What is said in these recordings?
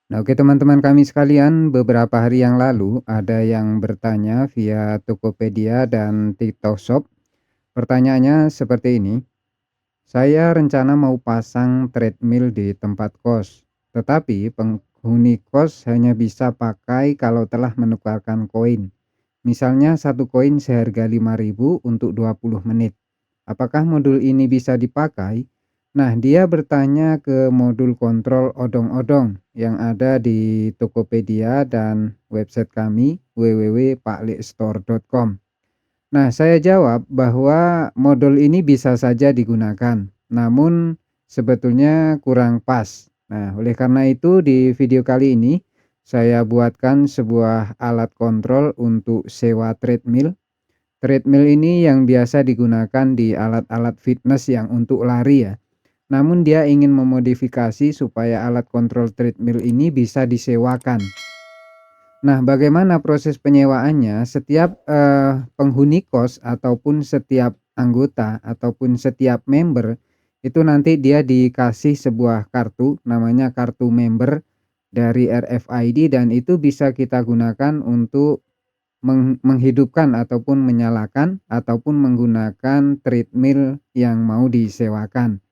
Nah, oke teman-teman kami sekalian, beberapa hari yang lalu ada yang bertanya via Tokopedia dan TikTok Shop. Pertanyaannya seperti ini, saya rencana mau pasang treadmill di tempat kos, tetapi penghuni kos hanya bisa pakai kalau telah menukarkan koin. Misalnya satu koin seharga 5.000 untuk 20 menit. Apakah modul ini bisa dipakai? Nah, dia bertanya ke modul kontrol odong-odong yang ada di Tokopedia dan website kami www.paklikstore.com. Nah, saya jawab bahwa modul ini bisa saja digunakan, namun sebetulnya kurang pas. Nah, oleh karena itu di video kali ini saya buatkan sebuah alat kontrol untuk sewa treadmill. Treadmill ini yang biasa digunakan di alat-alat fitness yang untuk lari ya. Namun dia ingin memodifikasi supaya alat kontrol treadmill ini bisa disewakan. Nah, bagaimana proses penyewaannya? Setiap, penghuni kos ataupun setiap anggota ataupun setiap member, itu nanti dia dikasih sebuah kartu, namanya kartu member dari RFID dan itu bisa kita gunakan untuk menghidupkan ataupun menyalakan ataupun menggunakan treadmill yang mau disewakan.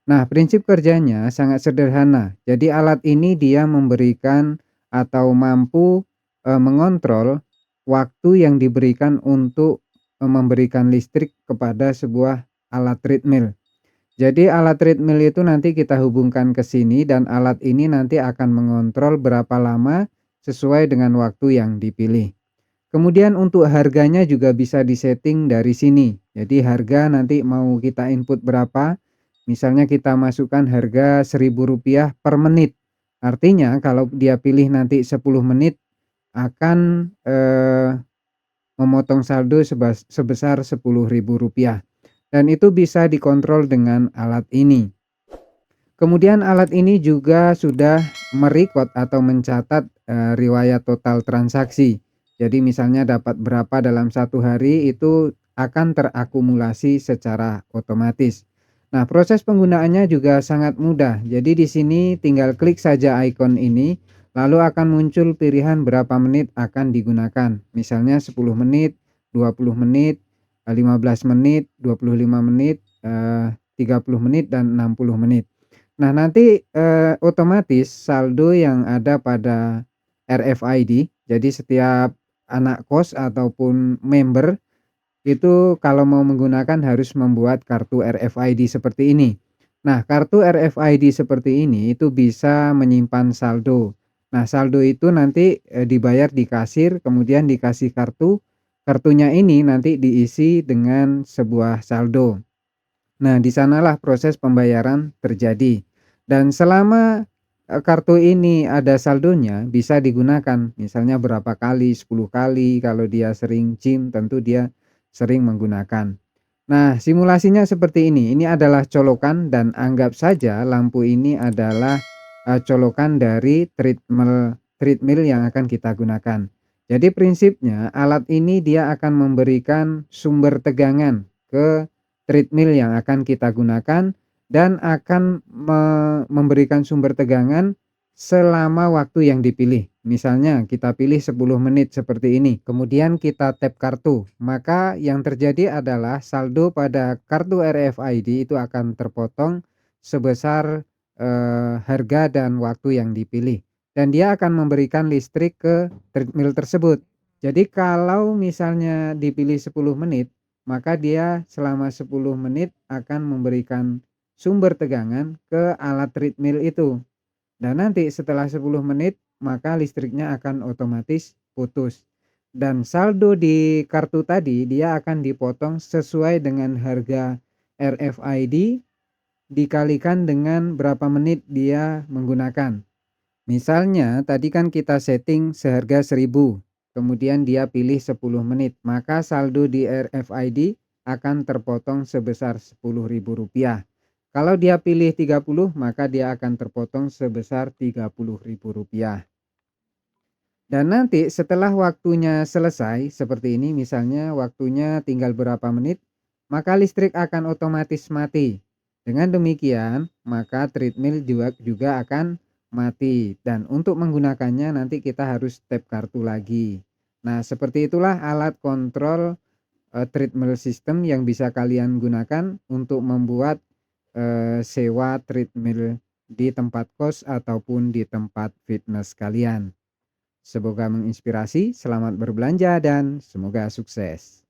Nah, prinsip kerjanya sangat sederhana. Jadi alat ini dia memberikan atau mampu, mengontrol waktu yang diberikan untuk, memberikan listrik kepada sebuah alat treadmill. Jadi alat treadmill itu nanti kita hubungkan ke sini dan alat ini nanti akan mengontrol berapa lama sesuai dengan waktu yang dipilih. Kemudian untuk harganya juga bisa disetting dari sini. Jadi harga nanti mau kita input berapa, misalnya kita masukkan harga Rp1.000 per menit. Artinya kalau dia pilih nanti 10 menit akan, memotong saldo sebesar Rp10.000 dan itu bisa dikontrol dengan alat ini. Kemudian alat ini juga sudah atau mencatat, riwayat total transaksi. Jadi misalnya dapat berapa dalam satu hari itu akan terakumulasi secara otomatis. Nah, proses penggunaannya juga sangat mudah. Jadi di sini tinggal klik saja ikon ini, lalu akan muncul pilihan berapa menit akan digunakan. Misalnya 10 menit, 20 menit, 15 menit, 25 menit, 30 menit, dan 60 menit. Nah nanti, otomatis saldo yang ada pada RFID, jadi setiap anak kos ataupun member itu kalau mau menggunakan harus membuat kartu RFID seperti ini. Nah, kartu RFID seperti ini itu bisa menyimpan saldo. Nah, saldo itu nanti, dibayar di kasir, kemudian dikasih kartu, kartunya ini nanti diisi dengan sebuah saldo. Nah, di sanalah proses pembayaran terjadi. Dan selama, kartu ini ada saldonya bisa digunakan, misalnya berapa kali, 10 kali, kalau dia sering gym tentu dia sering menggunakan. Nah, simulasinya seperti ini adalah colokan dan anggap saja lampu ini adalah, colokan dari treadmill yang akan kita gunakan. Jadi prinsipnya alat ini dia akan memberikan sumber tegangan ke treadmill yang akan kita gunakan dan akan memberikan sumber tegangan selama waktu yang dipilih. Misalnya kita pilih 10 menit seperti ini, kemudian kita tap kartu, maka yang terjadi adalah saldo pada kartu RFID itu akan terpotong sebesar, harga dan waktu yang dipilih dan dia akan memberikan listrik ke treadmill tersebut. Jadi kalau misalnya dipilih 10 menit, maka dia selama 10 menit akan memberikan sumber tegangan ke alat treadmill itu. Dan nanti setelah 10 menit maka listriknya akan otomatis putus. Dan saldo di kartu tadi dia akan dipotong sesuai dengan harga RFID dikalikan dengan berapa menit dia menggunakan. Misalnya tadi kan kita setting seharga 1.000, kemudian dia pilih 10 menit, maka saldo di RFID akan terpotong sebesar Rp10.000. Kalau dia pilih 30, maka dia akan terpotong sebesar Rp30.000. Dan nanti setelah waktunya selesai seperti ini, misalnya waktunya tinggal berapa menit, maka listrik akan otomatis mati. Dengan demikian, maka treadmill juga akan mati, dan untuk menggunakannya nanti kita harus tap kartu lagi. Nah, seperti itulah alat kontrol, treadmill system yang bisa kalian gunakan untuk membuat, sewa treadmill di tempat kos ataupun di tempat fitness kalian. Semoga menginspirasi, selamat berbelanja dan semoga sukses.